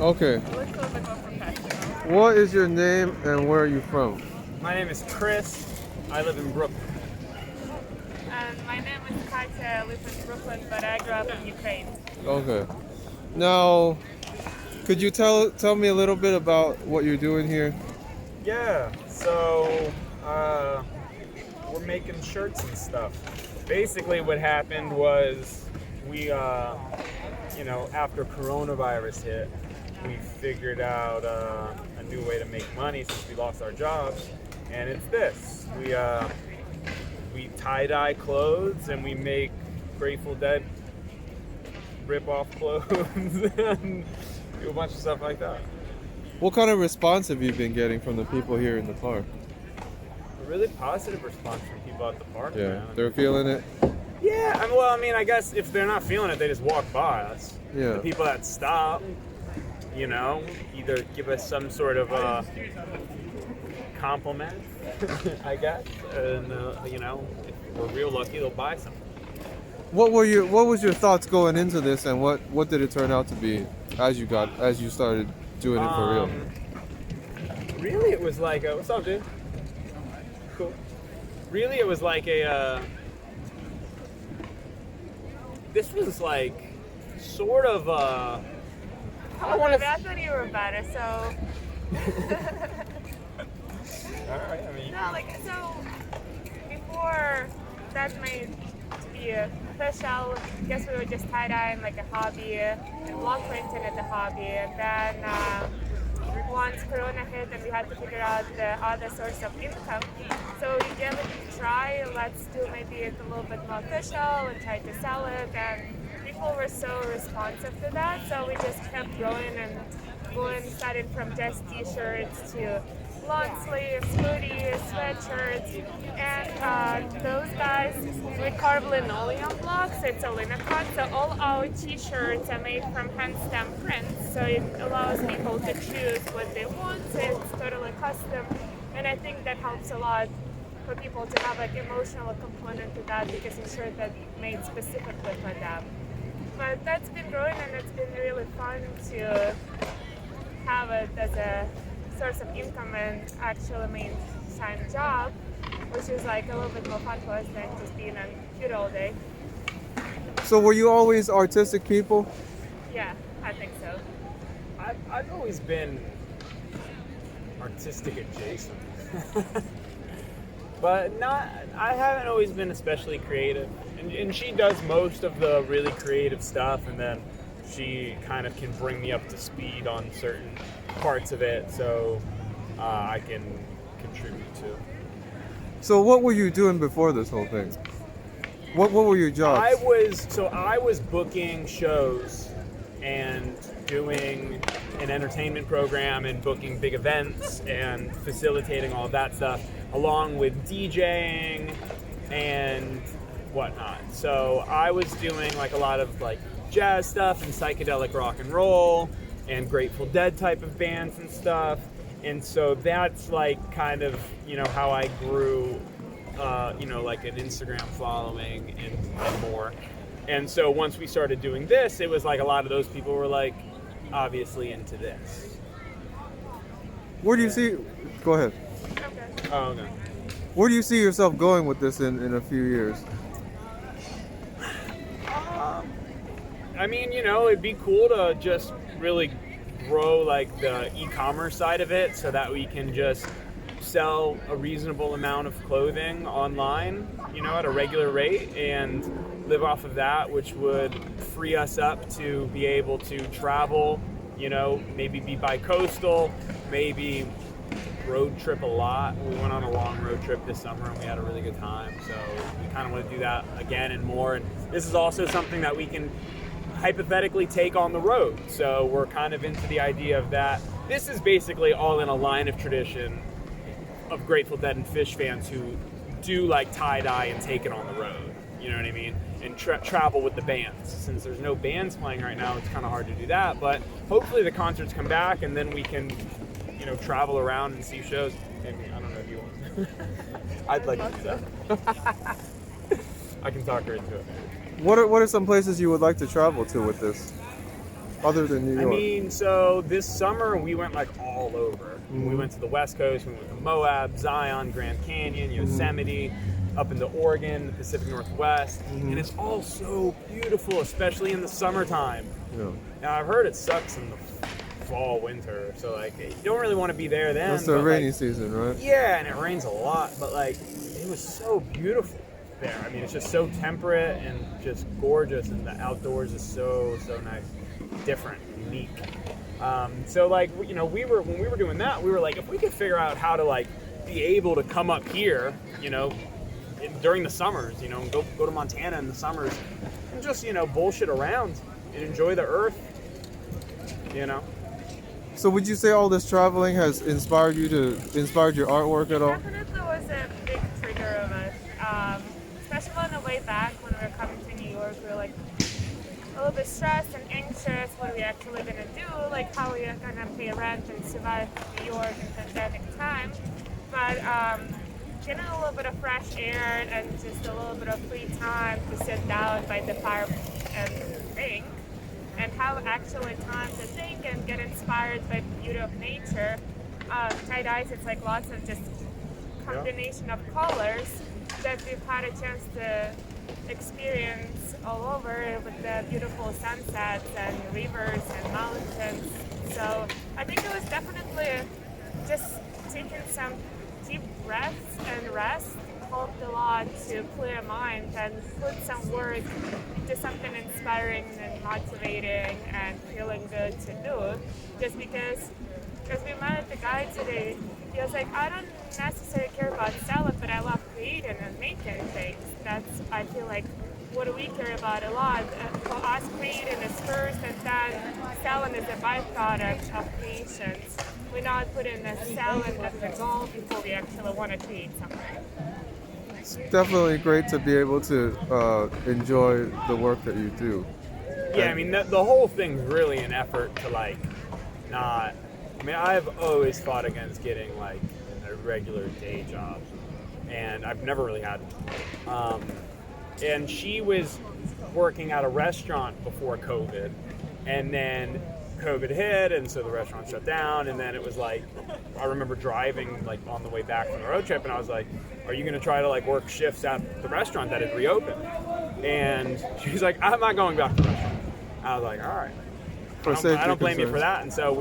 Okay. It looks a little bit more professional. What is your name and where are you from? My name is Chris. I live in Brooklyn. And my name is Katya. I live in Brooklyn, but I grew up in Ukraine. Okay. Now, could you tell me a little bit about what you're doing here? Yeah, so we're making shirts and stuff. Basically, what happened was we, after coronavirus hit, we figured out a new way to make money since we lost our jobs, and it's this. We tie-dye clothes and we make Grateful Dead rip-off clothes and do a bunch of stuff like that. What kind of response have you been getting from the people here in the park? A really positive response from people at the park. Yeah, Man. they're feeling it. Yeah, I guess if they're not feeling it, they just walk by us. Yeah. The people that stop, either give us some sort of compliment, I guess, and if we're real lucky, they'll buy something. What was your thoughts going into this, and what did it turn out to be as you started doing it for real? Really, it was like what's up, dude? Cool. Really, it was like this was like sort of I thought you were better, so. Alright, I mean. No, so before that made to be official, I guess we were just tie-dyeing like a hobby and block printing as a hobby. And then once Corona hit and we had to figure out the other source of income, so we gave it a try. Let's do maybe it a little bit more official and try to sell it. And people were so responsive to that, so we just kept growing and going, starting from just t-shirts to long sleeves, hoodies, sweatshirts, and those guys, we carve linoleum blocks. It's a linacot, so all our t-shirts are made from hand stamp prints, so it allows people to choose what they want. So it's totally custom, and I think that helps a lot for people to have like emotional component to that, because it's shirt that's made specifically for them. But that's been growing, and it's been really fun to have it as a source of income and actually main-time job, which is like a little bit more fun for us than just being on computer all day. So were you always artistic people? Yeah, I think so. I've always been artistic adjacent. But I haven't always been especially creative. And she does most of the really creative stuff, and then she kind of can bring me up to speed on certain parts of it, so I can contribute to. So what were you doing before this whole thing? What were your jobs? I was booking shows and doing an entertainment program and booking big events and facilitating all of that stuff, along with DJing and whatnot. So I was doing like a lot of like jazz stuff and psychedelic rock and roll and Grateful Dead type of bands and stuff. And so that's like kind of, how I grew, like an Instagram following and more. And so once we started doing this, it was like a lot of those people were like obviously into this. Where do you see? Go ahead. Okay. Oh, okay. Where do you see yourself going with this in a few years? I mean, it'd be cool to just really grow like the e-commerce side of it so that we can just sell a reasonable amount of clothing online, at a regular rate, and live off of that, which would free us up to be able to travel, maybe be bi-coastal, maybe road trip a lot. We went on a long road trip this summer and we had a really good time, so we kind of want to do that again and more. And this is also something that we can hypothetically take on the road, so we're kind of into the idea of that. This is basically all in a line of tradition of Grateful Dead and Fish fans who do like tie-dye and take it on the road, you know what I mean, and travel with the bands. Since there's no bands playing right now, it's kind of hard to do that, but hopefully the concerts come back and then we can travel around and see shows. Maybe, I don't know if you want. I'd like to do that. I can talk her into it. What are some places you would like to travel to with this? other than New I York? mean, so this summer we went like all over. We went to the West Coast, we went to Moab, Zion, Grand Canyon, Yosemite, up into Oregon, the Pacific Northwest, and it's all so beautiful, especially in the summertime. Yeah. Now I've heard it sucks in the fall, winter, so like you don't really want to be there then. That's the but, rainy like, season, right? yeah, and it rains a lot, but like it was so beautiful there. I mean, it's just so temperate and just gorgeous, and the outdoors is so nice, different, unique. So like when we were doing that, we were like, if we could figure out how to like be able to come up here, during the summers, and go to Montana in the summers, and just bullshit around and enjoy the earth, So would you say all this traveling has inspired your artwork at all? Definitely was a big trigger of it. Especially on the way back when we were coming to New York, we were like a little bit stressed and anxious what are we actually gonna do, like how we are gonna pay rent and survive New York in pandemic time. But getting a little bit of fresh air and just a little bit of free time to sit down by the fire and think, and have actually time to think and get inspired by the beauty of nature. Tie-dyes, it's like lots of just combination of colors that we've had a chance to experience all over with the beautiful sunsets and rivers and mountains. So I think it was definitely just taking some deep breaths and rest helped a lot to clear mind and put some work into something inspiring and motivating and feeling good to do. Just because, as we met the guy today, he was like, I don't necessarily care about selling, but I love creating and making things. That's, I feel like, what we care about a lot. For us, creating is first, and then selling is a byproduct of creations. We're not putting the selling as the goal before we actually want to create something. It's definitely great to be able to enjoy the work that you do. Yeah, I mean, the whole thing's really an effort to, like, not... I mean, I've always fought against getting, like, a regular day job, and I've never really had one. And she was working at a restaurant before COVID, and then COVID hit, and so the restaurant shut down, and then it was like, I remember driving, like, on the way back from the road trip, and I was like, are you going to try to, like, work shifts at the restaurant that had reopened? And she was like, I'm not going back to the restaurant. I was like, all right. I don't blame you for that. And so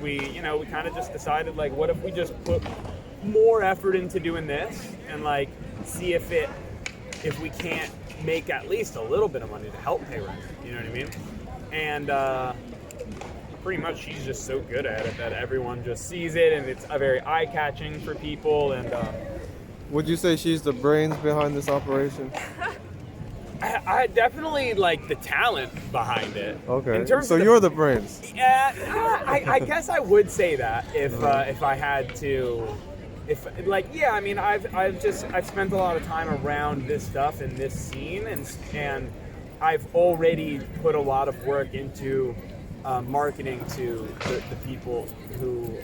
we kind of just decided, like, what if we just put more effort into doing this and, like, see if we can't make at least a little bit of money to help pay rent. You know what I mean? And pretty much she's just so good at it that everyone just sees it, and it's very eye-catching for people. And would you say she's the brains behind this operation? I definitely like the talent behind it. Okay, so you're the brains. Yeah, I guess I would say that if I had to. I mean, I've spent a lot of time around this stuff and this scene, and I've already put a lot of work into marketing to the people who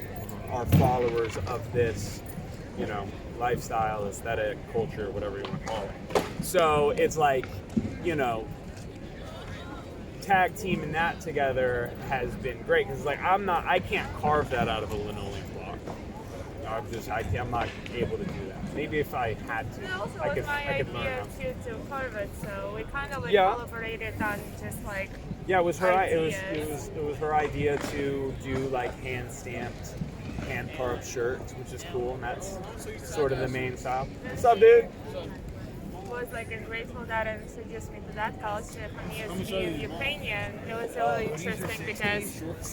are followers of this, lifestyle, aesthetic, culture, whatever you want to call it. So it's like, tag teaming that together has been great, because like I can't carve that out of a linoleum block. I'm not able to do that. Maybe if I had to, It also I was could my learn idea how. to carve it, so we kind of like Yeah. collaborated on just like Yeah, it was her. ideas. It was her idea to do like hand stamped, hand carved shirts, which is cool, and that's sort of the main style. What's up, dude? Was like grateful that introduced me to that culture. For me, as being Ukrainian, it was really interesting because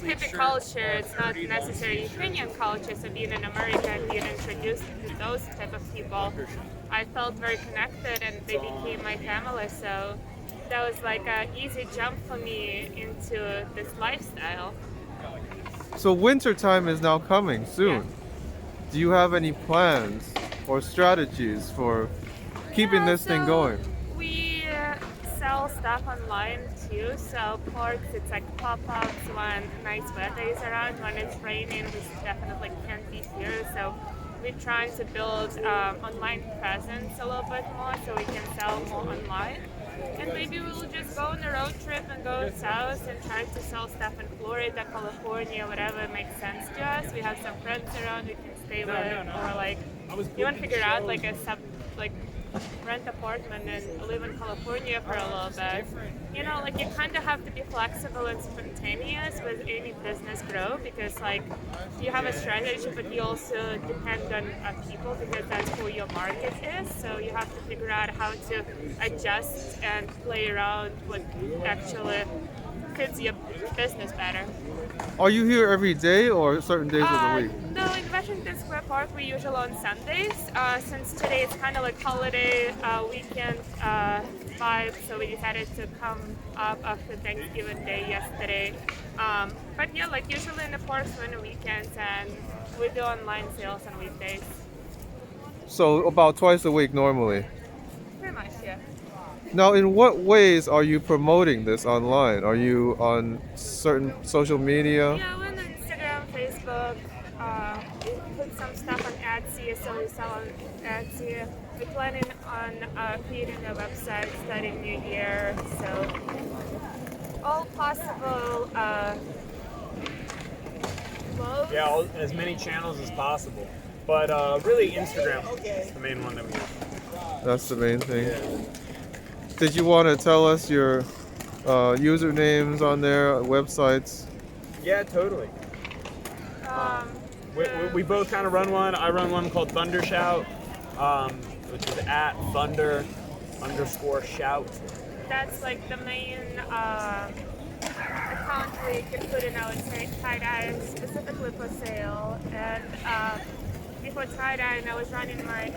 hippie culture, it's not necessarily Ukrainian culture. So being an American, being introduced to those type of people, I felt very connected, and they became my family. So that was like an easy jump for me into this lifestyle. So winter time is now coming soon. Yeah. Do you have any plans or strategies for keeping this thing going? We sell stuff online too. So parks, it's like pop-ups when nice weather is around. When it's raining, we definitely can't be here. So we're trying to build online presence a little bit more, so we can sell more online. And maybe we'll just go on a road trip and go south and try to sell stuff in Florida, California, whatever makes sense to us. We have some friends around we can stay with, or like even figure out like a like rent apartment and live in California for a little bit. You know, like you kind of have to be flexible and spontaneous with any business grow because like you have a strategy, but you also depend on people because that's who your market is. So you have to figure out how to adjust and play around what actually fits your business better. Are you here every day or certain days of the week? No, in Washington Square Park we usually on Sundays. Since today is kind of like holiday weekend vibe, so we decided to come up after Thanksgiving Day yesterday. But yeah, like usually in the parks on the weekends, and we do online sales on weekdays. So about twice a week normally. Pretty much, yeah. Now, in what ways are you promoting this online? Are you on certain social media? Yeah, we're on Instagram, Facebook. We put some stuff on Etsy, so we sell on Etsy. We're planning on creating a website starting New Year, so all possible modes. Yeah, as many channels as possible. But really, Instagram is the main one that we use. That's the main thing. Yeah. Did you want to tell us your usernames on there, websites? Yeah, totally. We both kind of run one. I run one called Thundershout, which is at Thunder_shout. That's like the main account where you can put in our tie-dye specifically for sale. And before tie-dye, I was running my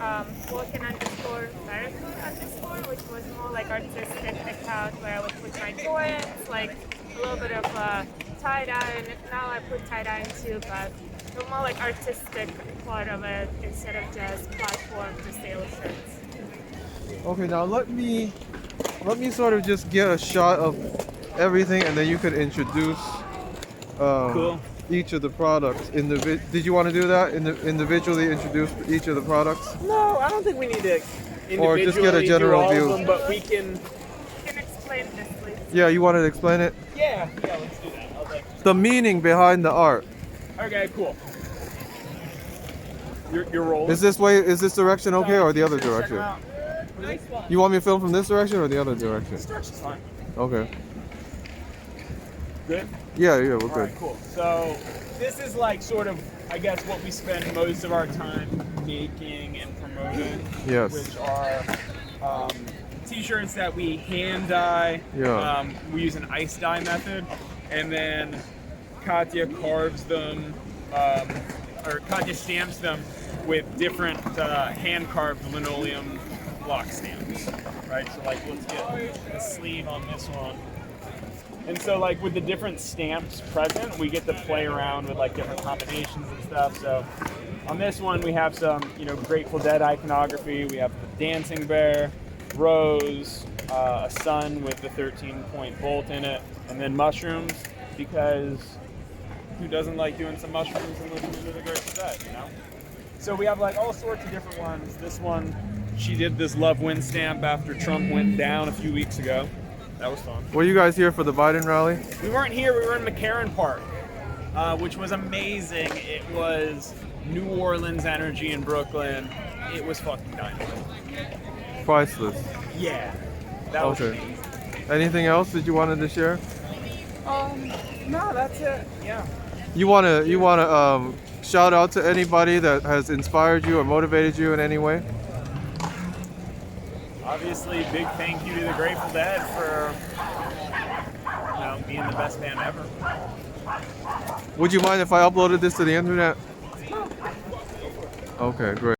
walking_marathon_, which was more like artistic account where I would put my joints, like a little bit of tie-dye, and now I put tie-dye too, but the more like artistic part of it instead of just platform to sell shirts. Okay, now let me sort of just get a shot of everything, and then you could introduce Cool. each of the products. Did you want to do that? Individually introduce each of the products? No, I don't think we need to individually Or just get a general do all view. of them, but we can. You can explain this, please. Yeah, you wanted to explain it? Yeah, let's do that. The meaning behind the art. Okay, cool. You're rolling. Is this direction okay or the other direction? Nice one. You want me to film from this direction or the other direction? This direction's fine. Okay. Good? Yeah, we're All good. right, cool. So this is like sort of, I guess, what we spend most of our time making and promoting. Yes. Which are t-shirts that we hand dye. Yeah. We use an ice dye method, and then Katya carves them, or Katya stamps them with different hand-carved linoleum block stamps. Right. So like, let's get the sleeve on this one. And so like with the different stamps present, we get to play around with like different combinations and stuff. So on this one, we have some, Grateful Dead iconography. We have the dancing bear, rose, a sun with the 13-point bolt in it, and then mushrooms, because who doesn't like doing some mushrooms and listening to the Grateful Dead, So we have like all sorts of different ones. This one, she did this Love Win stamp after Trump went down a few weeks ago. That was fun. Were you guys here for the Biden rally? We weren't here. We were in McCarran Park, which was amazing. It was New Orleans energy in Brooklyn. It was fucking dynamite. Priceless. Yeah, that was Okay. amazing. Anything else that you wanted to share? No, that's it. Yeah. You wanna shout out to anybody that has inspired you or motivated you in any way? Obviously, big thank you to the Grateful Dead for being the best band ever. Would you mind if I uploaded this to the internet? Okay, great.